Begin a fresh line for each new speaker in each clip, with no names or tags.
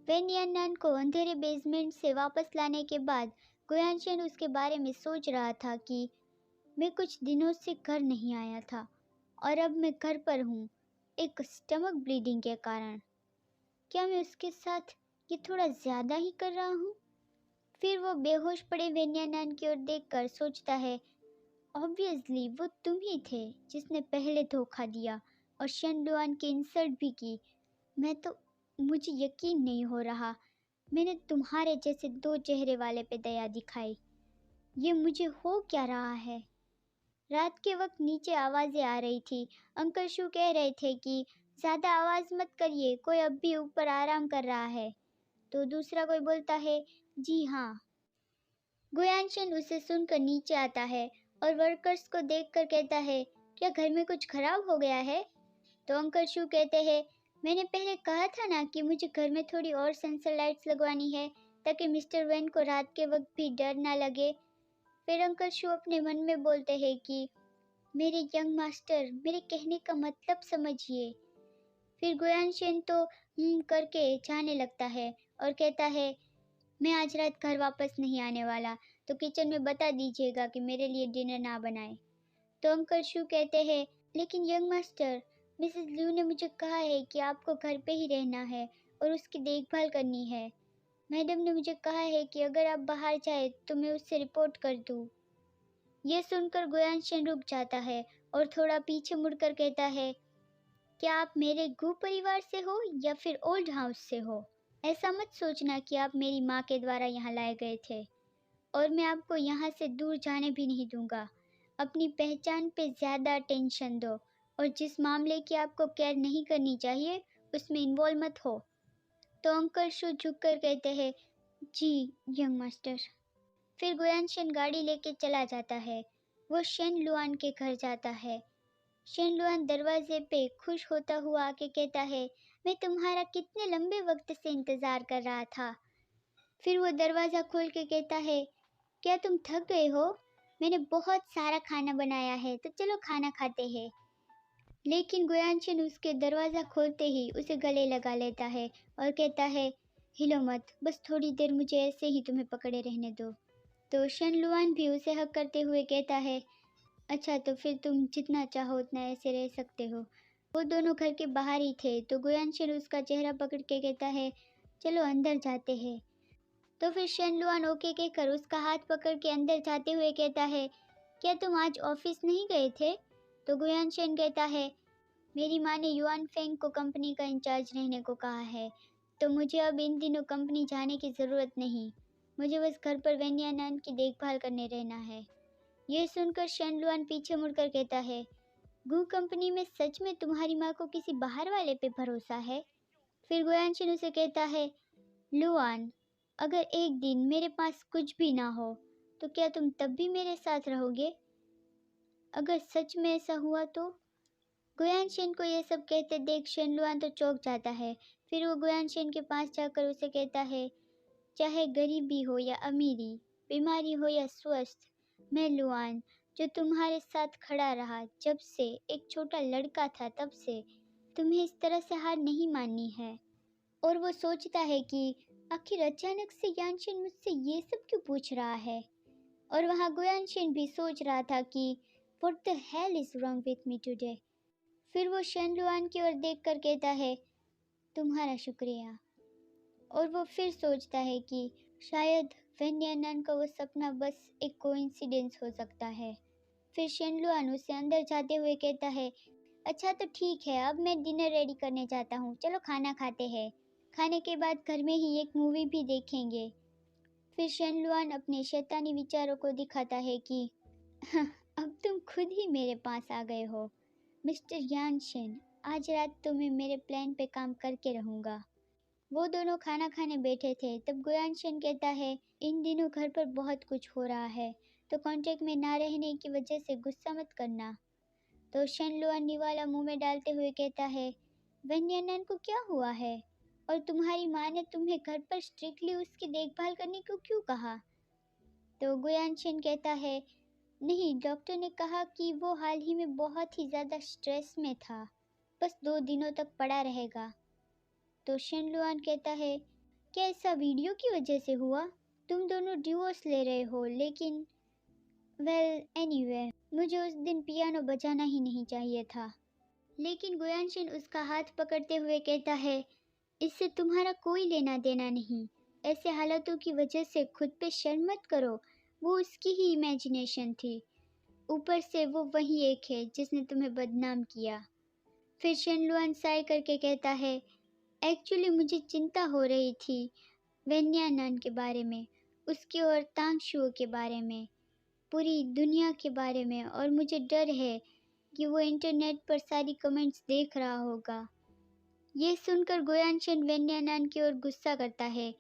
When यान्नान को अंधेरे basement से वापस लाने के बाद गुयानशन उसके बारे में सोच रहा था कि मैं कुछ दिनों से घर नहीं आया था और अब मैं घर पर हूँ, एक स्टमक ब्लीडिंग के कारण। क्या मैं उसके साथ ये थोड़ा ज़्यादा ही कर रहा हूँ? फिर वो बेहोश पड़े वेन्यानान की ओर देखकर सोचता है, ऑब्वियसली वो तुम ही थे जिसने पहले धोखा दिया और शेनडुआन की इंसल्ट भी की। मैं तो मुझे यकीन नहीं हो रहा मैंने तुम्हारे जैसे दो चेहरे वाले पे दया दिखाई। ये मुझे हो क्या रहा है? रात के वक्त नीचे आवाज़ें आ रही थी। अंकल शू कह रहे थे कि ज़्यादा आवाज़ मत करिए, कोई अब भी ऊपर आराम कर रहा है। तो दूसरा कोई बोलता है, जी हाँ। गुयांशन उसे सुनकर नीचे आता है और वर्कर्स को देखकर कहता है, क्या घर में कुछ खराब हो गया है? तो अंकल शू कहते हैं, मैंने पहले कहा था ना कि मुझे घर में थोड़ी और सेंसर लाइट्स लगवानी है ताकि मिस्टर वेन को रात के वक्त भी डर ना लगे। फिर अंकल शू अपने मन में बोलते हैं कि मेरे यंग मास्टर, मेरे कहने का मतलब समझिए। फिर गुयांशन तो करके जाने लगता है और कहता है, मैं आज रात घर वापस नहीं आने वाला, तो किचन में बता दीजिएगा कि मेरे लिए डिनर ना बनाए। तो अंकल शू कहते हैं, लेकिन यंग मास्टर, मिसेस ल्यू ने मुझे कहा है कि आपको घर पे ही रहना है और उसकी देखभाल करनी है। मैडम ने मुझे कहा है कि अगर आप बाहर जाए तो मैं उससे रिपोर्ट कर दूँ। ये सुनकर गुयांशन रुक जाता है और थोड़ा पीछे मुड़कर कहता है, क्या आप मेरे गू परिवार से हो या फिर ओल्ड हाउस से हो? ऐसा मत सोचना कि आप मेरी माँ के द्वारा यहाँ लाए गए थे और मैं आपको यहाँ से दूर जाने भी नहीं दूंगा। अपनी पहचान पे ज़्यादा अटेंशन दो और जिस मामले की आपको केयर नहीं करनी चाहिए उसमें इन्वॉल्व मत हो। तो अंकल शू झुककर कहते हैं, जी यंग मास्टर। फिर गुयांशन गाड़ी लेके चला जाता है। वो शेन लुआन के घर जाता है। शेन लुआन दरवाजे पे खुश होता हुआ आके कहता है, मैं तुम्हारा कितने लंबे वक्त से इंतज़ार कर रहा था। फिर वो दरवाज़ा खोल के कहता है, क्या तुम थक गए हो? मैंने बहुत सारा खाना बनाया है, तो चलो खाना खाते हैं। लेकिन गुयांशन उसके दरवाज़ा खोलते ही उसे गले लगा लेता है और कहता है, हिलो मत, बस थोड़ी देर मुझे ऐसे ही तुम्हें पकड़े रहने दो। तो शेन लुआन भी उसे हक करते हुए कहता है, अच्छा तो फिर तुम जितना चाहो उतना ऐसे रह सकते हो। वो दोनों घर के बाहर ही थे तो गुयांशन उसका चेहरा पकड़ के कहता है, चलो अंदर जाते हैं। तो फिर शेन लुआन ओके कहकर उसका हाथ पकड़ के अंदर जाते हुए कहता है, क्या तुम आज ऑफिस नहीं गए थे? तो गुयांशन कहता है, मेरी माँ ने युआन फेंग को कंपनी का इंचार्ज रहने को कहा है, तो मुझे अब इन दिनों कंपनी जाने की ज़रूरत नहीं। मुझे बस घर पर वेन्यानान की देखभाल करने रहना है। यह सुनकर शेन लुआन पीछे मुड़कर कहता है, गू कंपनी में सच में तुम्हारी माँ को किसी बाहर वाले पे भरोसा है? फिर गुयांशन उसे कहता है, लुआन, अगर एक दिन मेरे पास कुछ भी ना हो तो क्या तुम तब भी मेरे साथ रहोगे? अगर सच में ऐसा हुआ तो? गुयांशन को यह सब कहते देख शेन लुआन तो चौंक जाता है। फिर वो गुयांशन के पास जाकर उसे कहता है, चाहे गरीबी हो या अमीरी, बीमारी हो या स्वस्थ, मैं लुआन जो तुम्हारे साथ खड़ा रहा जब से एक छोटा लड़का था, तब से तुम्हें इस तरह से हार नहीं माननी है। और वो सोचता है कि आखिर अचानक से यानशिन मुझसे ये सब क्यों पूछ रहा है। और वहाँ गुयांशिन भी सोच रहा था कि what the hell is wrong with me today. फिर वो शेन लुआन की ओर देख कर कहता है, तुम्हारा शुक्रिया। और वो फिर सोचता है कि शायद वेन्यानान का वो सपना बस एक कोइंसिडेंस हो सकता है। फिर शेन लुआन उसे अंदर जाते हुए कहता है, अच्छा तो ठीक है, अब मैं डिनर रेडी करने जाता हूँ, चलो खाना खाते हैं। खाने के बाद घर में ही एक मूवी भी देखेंगे। फिर शेन लुआन अपने शैतानी विचारों को दिखाता है कि अब तुम खुद ही मेरे पास आ गए हो मिस्टर यानशिन, आज रात तो मैं मेरे प्लान पे काम करके रहूँगा। वो दोनों खाना खाने बैठे थे तब गुयांशन कहता है, इन दिनों घर पर बहुत कुछ हो रहा है, तो कांटेक्ट में ना रहने की वजह से गुस्सा मत करना। तो शेन लुआन निवाला मुंह में डालते हुए कहता है, वेन्यानान को क्या हुआ है और तुम्हारी माँ ने तुम्हें घर पर स्ट्रिक्टली उसकी देखभाल करने को क्यों कहा? तो गुयांशन कहता है, नहीं, डॉक्टर ने कहा कि वो हाल ही में बहुत ही ज़्यादा स्ट्रेस में था, बस 2 दिनों तक पड़ा रहेगा। तो शेन लुआन कहता है, क्या ऐसा वीडियो की वजह से हुआ? तुम दोनों डिवोर्स ले रहे हो, लेकिन एनीवे, मुझे उस दिन पियानो बजाना ही नहीं चाहिए था। लेकिन गुयानशिन उसका हाथ पकड़ते हुए कहता है, इससे तुम्हारा कोई लेना देना नहीं। ऐसे हालातों की वजह से खुद पे शर्म मत करो। वो उसकी ही इमेजिनेशन थी। ऊपर से वो वही एक है जिसने तुम्हें बदनाम किया। फिर शेनलुआन साय करके कहता है, एक्चुअली मुझे चिंता हो रही थी वेन्यानन के बारे में, उसके और तांगशुओ के बारे में, पूरी दुनिया के बारे में, और मुझे डर है कि वो इंटरनेट पर सारी कमेंट्स देख रहा होगा। ये सुनकर गोयानशन वेन्यानन की ओर गुस्सा करता है,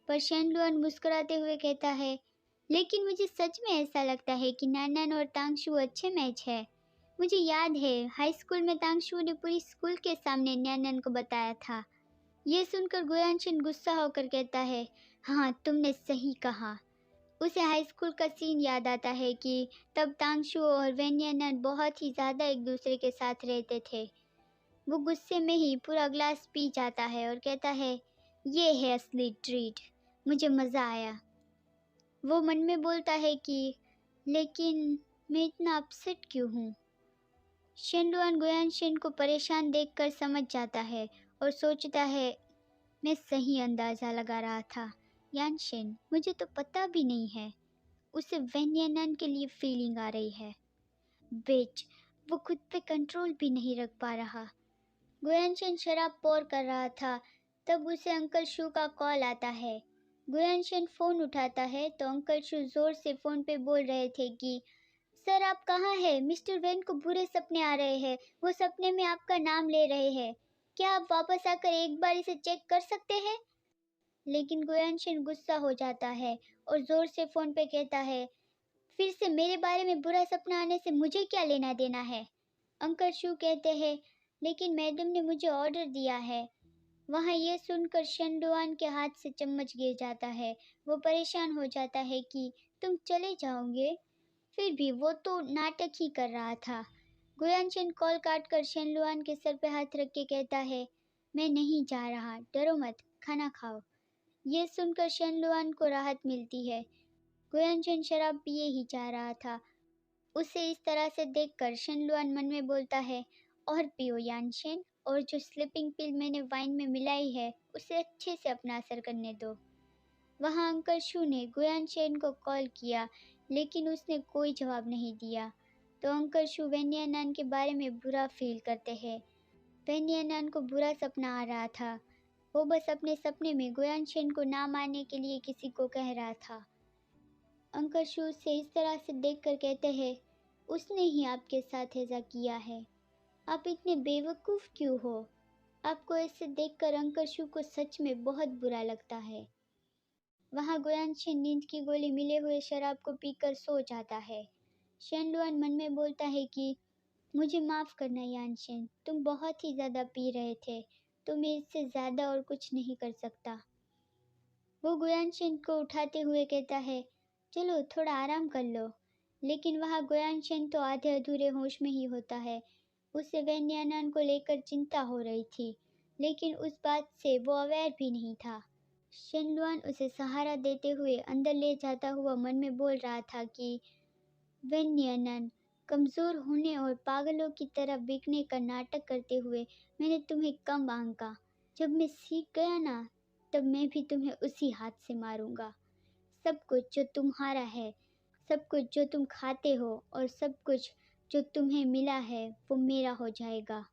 पर शेनलुआन मुस्कुराते हुए कहता है, लेकिन मुझे सच में ऐसा लगता है कि नानन और तांगशु अच्छे मैच है। मुझे याद है हाई स्कूल में तांगशु ने पूरी स्कूल के सामने नानन को बताया था। ये सुनकर गोयानशिन गुस्सा होकर कहता है, हाँ तुमने सही कहा। उसे हाई स्कूल का सीन याद आता है कि तब तांगशु और वेन्यानन बहुत ही ज़्यादा एक दूसरे के साथ रहते थे। वो गुस्से में ही पूरा ग्लास पी जाता है और कहता है, ये है असली ट्रीट, मुझे मज़ा आया। वो मन में बोलता है कि लेकिन मैं इतना अपसेट क्यों हूँ। शेनलुआन गोयानशिन को परेशान देखकर समझ जाता है और सोचता है, मैं सही अंदाज़ा लगा रहा था। यानशिन, मुझे तो पता भी नहीं है उसे वेन्यानन के लिए फीलिंग आ रही है। बिच, वो खुद पे कंट्रोल भी नहीं रख पा रहा। गुयानशिन शराब पोर कर रहा था, तब उसे अंकल शू का कॉल आता है। गुयानशिन फ़ोन उठाता है तो अंकल शू ज़ोर से फ़ोन पे बोल रहे थे कि सर आप कहाँ हैं? मिस्टर वेन को बुरे सपने आ रहे हैं। वो सपने में आपका नाम ले रहे हैं। क्या आप वापस आकर एक बार इसे चेक कर सकते हैं? लेकिन गुयानशिन गुस्सा हो जाता है और ज़ोर से फ़ोन पे कहता है, फिर से मेरे बारे में बुरा सपना आने से मुझे क्या लेना देना है? अंकल शू कहते हैं, लेकिन मैडम ने मुझे ऑर्डर दिया है। वहाँ ये सुनकर शेनडुआन के हाथ से चम्मच गिर जाता है। वो परेशान हो जाता है कि तुम चले जाओगे। फिर भी वो तो नाटक ही कर रहा था। गुयानशिन कॉल काटकर शेनलुआन के सर पे हाथ रख के कहता है, मैं नहीं जा रहा, डरो मत, खाना खाओ। ये सुनकर शेनलुआन को राहत मिलती है। गुयानशिन शराब पिए ही जा रहा था। उसे इस तरह से देखकर शेनलुआन मन में बोलता है, और पियो यानशिन, और जो स्लीपिंग पिल मैंने वाइन में मिलाई है उसे अच्छे से अपना असर करने दो। वहाँ अंकल शू ने गुयानशेन को कॉल किया, लेकिन उसने कोई जवाब नहीं दिया। तो अंकल शू वेन्यानन के बारे में बुरा फील करते हैं। वेन्यानन को बुरा सपना आ रहा था। वो बस अपने सपने में गुयानशेन को ना मारने के लिए किसी को कह रहा था। अंकल शू से इस तरह से देखकर कहते हैं, उसने ही आपके साथ ऐसा किया है। आप इतने बेवकूफ़ क्यों हो? आपको ऐसे देखकर अंकल शू को सच में बहुत बुरा लगता है। वहाँ गुयानशिन नींद की गोली मिले हुए शराब को पीकर सो जाता है। शेनलुआन मन में बोलता है कि मुझे माफ़ करना यानशिन, तुम बहुत ही ज़्यादा पी रहे थे, तो मैं इससे ज़्यादा और कुछ नहीं कर सकता। वो गुयानशिन को उठाते हुए कहता है, चलो थोड़ा आराम कर लो। लेकिन वहाँ गुयानशिन तो आधे अधूरे होश में ही होता है। उसे वेन्यानन को लेकर चिंता हो रही थी, लेकिन उस बात से वो अवेयर भी नहीं था। शेनलुआन उसे सहारा देते हुए अंदर ले जाता हुआ मन में बोल रहा था कि वेन्यानन, कमज़ोर होने और पागलों की तरह बिकने का नाटक करते हुए मैंने तुम्हें कम आंका। जब मैं सीख गया ना, तब मैं भी तुम्हें उसी हाथ से मारूंगा। सब कुछ जो तुम्हारा है, सब कुछ जो तुम खाते हो, और सब कुछ जो तुम्हें मिला है वो मेरा हो जाएगा।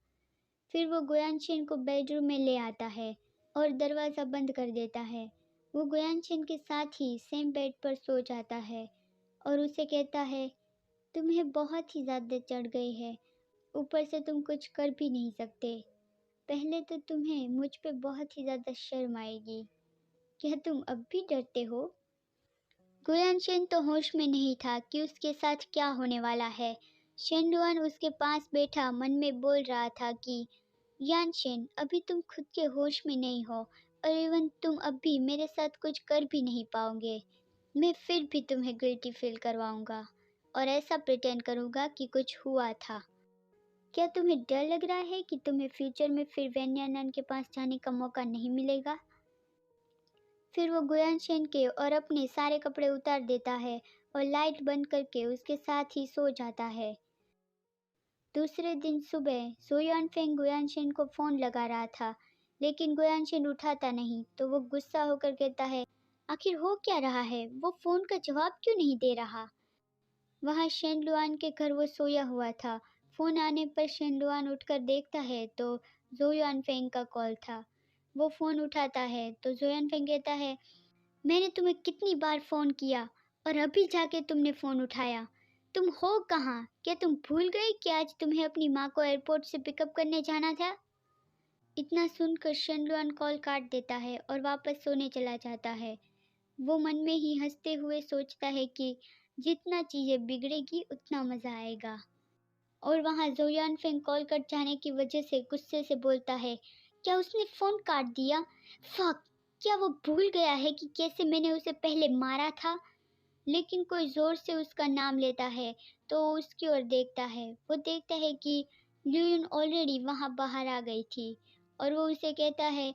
फिर वो गुयानशिन को बेडरूम में ले आता है और दरवाज़ा बंद कर देता है। वो गुयानशिन के साथ ही सेम बेड पर सो जाता है और उसे कहता है, तुम्हें बहुत ही ज़्यादा चढ़ गई है, ऊपर से तुम कुछ कर भी नहीं सकते। पहले तो तुम्हें मुझ पे बहुत ही ज़्यादा शर्म आएगी। क्या तुम अब भी डरते हो? गुयानशिन तो होश में नहीं था कि उसके साथ क्या होने वाला है। शेनडुआन उसके पास बैठा मन में बोल रहा था कि यानशिन, अभी तुम खुद के होश में नहीं हो, और इवन तुम अब भी मेरे साथ कुछ कर भी नहीं पाओगे। मैं फिर भी तुम्हें गिल्टी फील करवाऊंगा और ऐसा प्रिटेंड करूंगा कि कुछ हुआ था। क्या तुम्हें डर लग रहा है कि तुम्हें फ्यूचर में फिर वेन्यानन के पास जाने का मौका नहीं मिलेगा? फिर वो गुयानशेन के और अपने सारे कपड़े उतार देता है और लाइट बंद करके उसके साथ ही सो जाता है। दूसरे दिन सुबह सोयान फेंग गुयानशेन को फोन लगा रहा था, लेकिन गुयानशेन उठाता नहीं तो वो गुस्सा होकर कहता है, आखिर हो क्या रहा है, वो फोन का जवाब क्यों नहीं दे रहा। वहाँ शेनलुआन के घर वो सोया हुआ था। फोन आने पर शेनलुआन उठकर देखता है तो जोयान फेंग का कॉल था। वो फोन उठाता है तो जोयान फेंग कहता है, मैंने तुम्हें कितनी बार फ़ोन किया और अभी जाके तुमने फ़ोन उठाया। तुम हो कहाँ? क्या तुम भूल गए कि आज तुम्हें अपनी माँ को एयरपोर्ट से पिकअप करने जाना था? इतना सुनकर शेनलुआन कॉल काट देता है और वापस सोने चला जाता है। वो मन में ही हंसते हुए सोचता है कि जितना चीज़ें बिगड़ेगी उतना मज़ा आएगा। और वहाँ जोयान फेंग कॉल कट जाने की वजह से गुस्से से बोलता है, क्या उसने फ़ोन काट दिया? फक! क्या वो भूल गया है कि कैसे मैंने उसे पहले मारा था? लेकिन कोई ज़ोर से उसका नाम लेता है तो उसकी ओर देखता है। वो देखता है कि ल्यूयन ऑलरेडी वहाँ बाहर आ गई थी और वो उसे कहता है,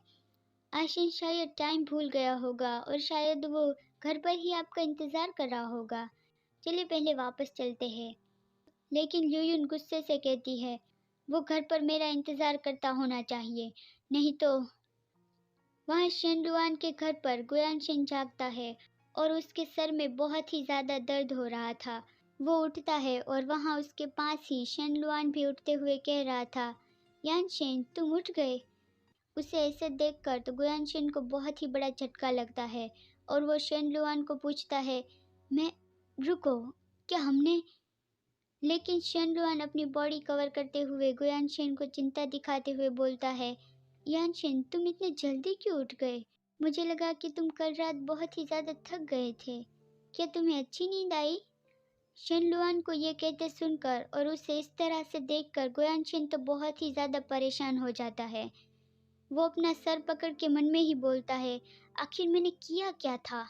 आशिन शायद टाइम भूल गया होगा और शायद वो घर पर ही आपका इंतज़ार कर रहा होगा। चलिए पहले वापस चलते हैं। लेकिन ल्यूयुन गुस्से से कहती है, वो घर पर मेरा इंतज़ार करता होना चाहिए, नहीं तो। वहाँ शेनलुआन के घर पर गुयानशिन जागता है और उसके सर में बहुत ही ज़्यादा दर्द हो रहा था। वो उठता है और वहाँ उसके पास ही शेनलुआन भी उठते हुए कह रहा था, यानशेन तुम उठ गए। उसे ऐसे देखकर तो गुयानशिन को बहुत ही बड़ा झटका लगता है और वो शेनलुआन को पूछता है, मैं रुको, क्या हमने। लेकिन शेनलुआन अपनी बॉडी कवर करते हुए गुयानशेन को चिंता दिखाते हुए बोलता है, यानशेन तुम इतने जल्दी क्यों उठ गए? मुझे लगा कि तुम कल रात बहुत ही ज़्यादा थक गए थे। क्या तुम्हें अच्छी नींद आई? शेनलुआन को ये कहते सुनकर और उसे इस तरह से देखकर गुयानशेन तो बहुत ही ज़्यादा परेशान हो जाता है। वो अपना सर पकड़ के मन में ही बोलता है, आखिर मैंने किया क्या था?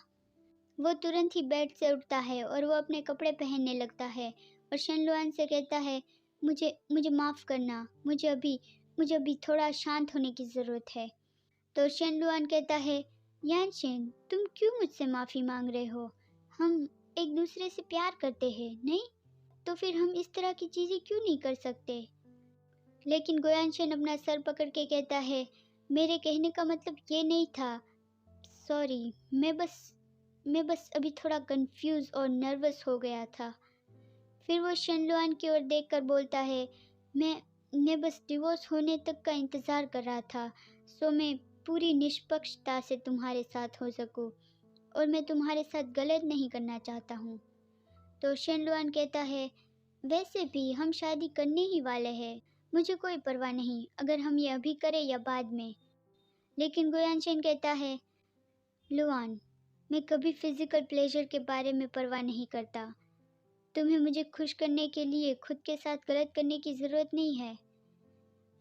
वो तुरंत ही बेड से उठता है और वो अपने कपड़े पहनने लगता है और शेनलुआन से कहता है, मुझे मुझे माफ़ करना, मुझे अभी थोड़ा शांत होने की ज़रूरत है। तो शेनलुआन कहता है, यानशेन तुम क्यों मुझसे माफ़ी मांग रहे हो? हम एक दूसरे से प्यार करते हैं, नहीं? तो फिर हम इस तरह की चीज़ें क्यों नहीं कर सकते? लेकिन गोयानशेन अपना सर पकड़ के कहता है, मेरे कहने का मतलब ये नहीं था। सॉरी, मैं बस अभी थोड़ा कंफ्यूज और नर्वस हो गया था। फिर वो शेनलुआन की ओर देखकर बोलता है, मैं मैं बस डिवोर्स होने तक का इंतज़ार कर रहा था, सो मैं पूरी निष्पक्षता से तुम्हारे साथ हो सकूं और मैं तुम्हारे साथ गलत नहीं करना चाहता हूँ। तो शेनलुआन कहता है, वैसे भी हम शादी करने ही वाले हैं, मुझे कोई परवाह नहीं अगर हम ये अभी करें या बाद में। लेकिन गोयानशेन कहता है, लुआन, मैं कभी फिजिकल प्लेजर के बारे में परवाह नहीं करता। तुम्हें मुझे खुश करने के लिए खुद के साथ गलत करने की ज़रूरत नहीं है।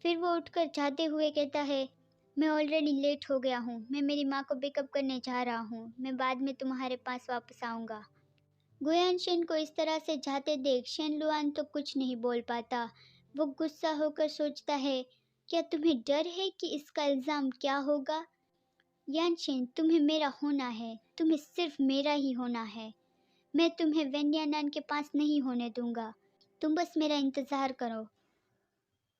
फिर वो उठकर जाते हुए कहता है, मैं ऑलरेडी लेट हो गया हूँ, मैं मेरी माँ को पिकअप करने जा रहा हूँ, मैं बाद में तुम्हारे पास वापस आऊँगा। गुयानशिन को इस तरह से जाते देख शेनलुआन तो कुछ नहीं बोल पाता। वो गुस्सा होकर सोचता है, क्या तुम्हें डर है कि इसका इल्ज़ाम क्या होगा? यानशिन तुम्हें मेरा होना है, तुम्हें सिर्फ मेरा ही होना है। मैं तुम्हें वेन्यानान के पास नहीं होने दूंगा। तुम बस मेरा इंतज़ार करो।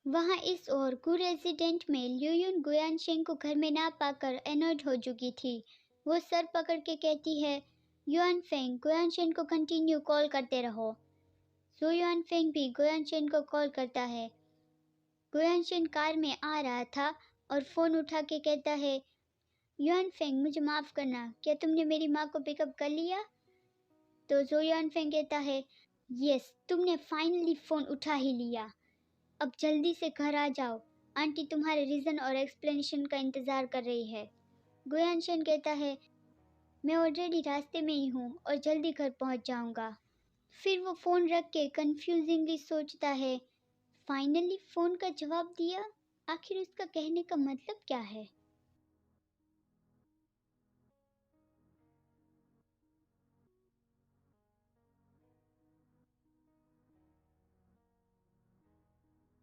वहाँ इस ओर गु रेजिडेंट में ल्यूयुन गुयानशिन को घर में ना पाकर एनॉयड हो चुकी थी। वो सर पकड़ के कहती है, युआन फेंग गुयानशिन को कंटिन्यू कॉल करते रहो। सो युआन फेंग भी गुयानशिन को कॉल करता है। गुयानशिन कार में आ रहा था और फ़ोन उठा के कहता है, युआन फेंग मुझे माफ़ करना, क्या तुमने मेरी माँ को पिकअप कर लिया? तो जो युआन फेंग कहता है, यस तुमने फाइनली फ़ोन उठा ही लिया, अब जल्दी से घर आ जाओ, आंटी तुम्हारे रीज़न और एक्सप्लेनेशन का इंतज़ार कर रही है। गुयानशिन कहता है, मैं ऑलरेडी रास्ते में ही हूँ और जल्दी घर पहुँच जाऊँगा। फिर वो फ़ोन रख के कन्फ्यूजिंगली सोचता है, फाइनली फ़ोन का जवाब दिया, आखिर उसका कहने का मतलब क्या है?